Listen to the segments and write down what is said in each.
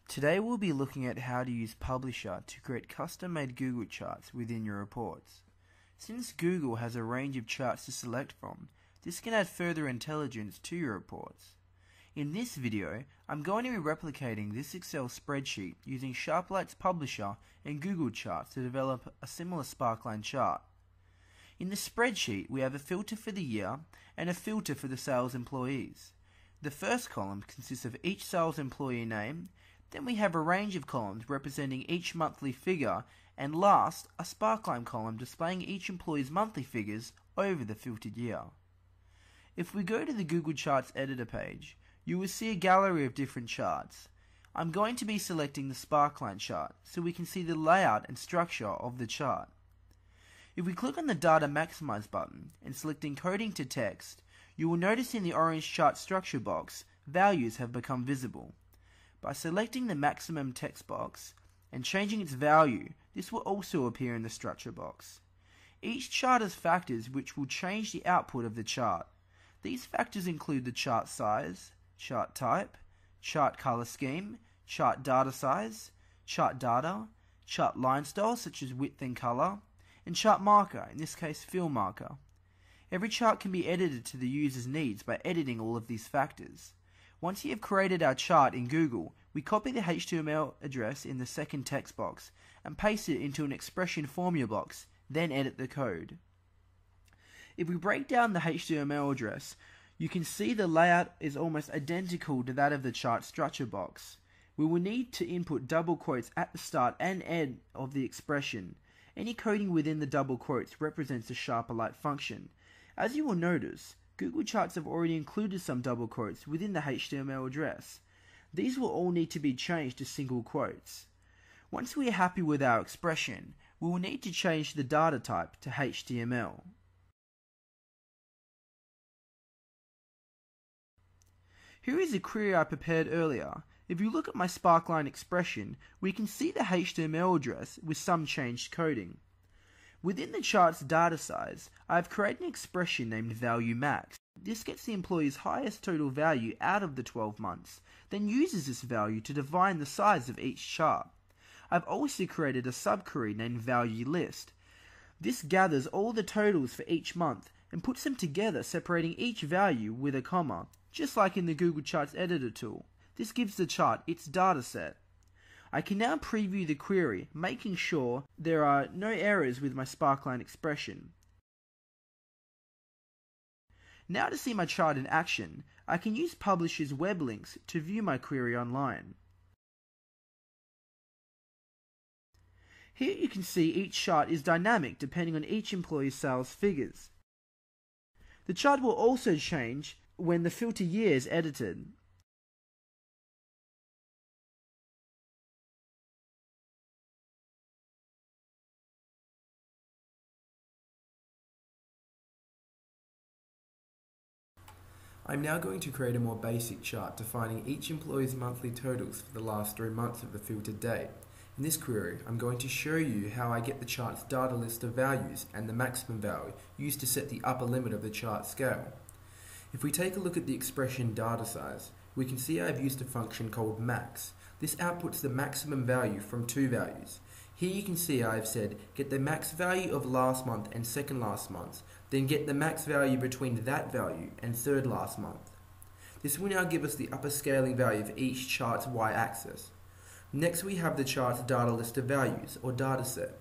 Today we'll be looking at how to use Publisher to create custom-made Google charts within your reports. Since Google has a range of charts to select from, this can add further intelligence to your reports. In this video, I'm going to be replicating this Excel spreadsheet using Sharperlight's Publisher and Google Charts to develop a similar Sparkline chart. In the spreadsheet, we have a filter for the year and a filter for the sales employees. The first column consists of each sales employee name. Then we have a range of columns representing each monthly figure, and last, a Sparkline column displaying each employee's monthly figures over the filtered year. If we go to the Google Charts editor page, you will see a gallery of different charts. I'm going to be selecting the Sparkline chart so we can see the layout and structure of the chart. If we click on the Data Maximize button and select Encoding to Text, you will notice in the orange chart structure box, values have become visible. By selecting the maximum text box and changing its value, this will also appear in the structure box. Each chart has factors which will change the output of the chart. These factors include the chart size, chart type, chart color scheme, chart data size, chart data, chart line style such as width and color, and chart marker, in this case fill marker. Every chart can be edited to the user's needs by editing all of these factors. Once you have created our chart in Google, we copy the HTML address in the second text box and paste it into an expression formula box, then edit the code. If we break down the HTML address, you can see the layout is almost identical to that of the chart structure box. We will need to input double quotes at the start and end of the expression. Any coding within the double quotes represents a Sharperlight function. As you will notice, Google Charts have already included some double quotes within the HTML address. These will all need to be changed to single quotes. Once we are happy with our expression, we will need to change the data type to HTML. Here is a query I prepared earlier. If you look at my Sparkline expression, we can see the HTML address with some changed coding. Within the chart's data size, I have created an expression named value max. This gets the employee's highest total value out of the 12 months, then uses this value to define the size of each chart. I've also created a subquery named value list. This gathers all the totals for each month and puts them together, separating each value with a comma, just like in the Google Charts editor tool. This gives the chart its data set. I can now preview the query, making sure there are no errors with my Sparkline expression. Now to see my chart in action, I can use Publisher's web links to view my query online. Here you can see each chart is dynamic depending on each employee's sales figures. The chart will also change when the filter year is edited. I'm now going to create a more basic chart defining each employee's monthly totals for the last 3 months of the filtered date. In this query, I'm going to show you how I get the chart's data list of values and the maximum value used to set the upper limit of the chart scale. If we take a look at the expression data size, we can see I've used a function called max. This outputs the maximum value from two values. Here you can see I've said get the max value of last month and second last month, then get the max value between that value and third last month. This will now give us the upper scaling value of each chart's y-axis. Next we have the chart's data list of values, or data set.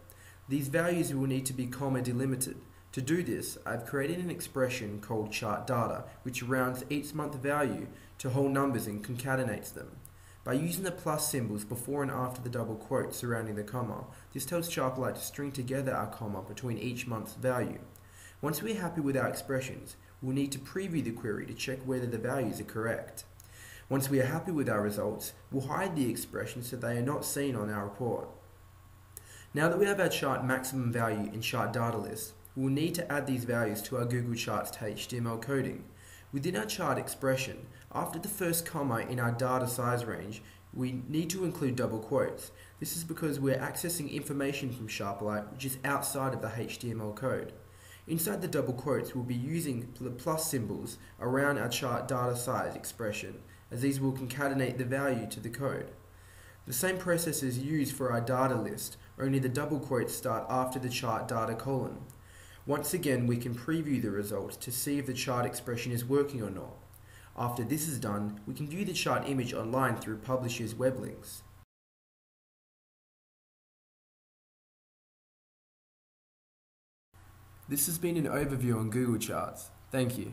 These values will need to be comma delimited. To do this, I've created an expression called chart data, which rounds each month value to whole numbers and concatenates them. By using the plus symbols before and after the double quotes surrounding the comma, this tells Sharperlight to string together our comma between each month's value. Once we're happy with our expressions, we'll need to preview the query to check whether the values are correct. Once we are happy with our results, we'll hide the expressions so they are not seen on our report. Now that we have our chart maximum value and chart data list, we'll need to add these values to our Google Charts HTML coding. Within our chart expression, after the first comma in our data size range, we need to include double quotes. This is because we're accessing information from Sharperlight which is outside of the HTML code. Inside the double quotes, we'll be using the plus symbols around our chart data size expression, as these will concatenate the value to the code. The same process is used for our data list, only the double quotes start after the chart data colon. Once again, we can preview the result to see if the chart expression is working or not. After this is done, we can view the chart image online through publishers' web links. This has been an overview on Google Charts. Thank you.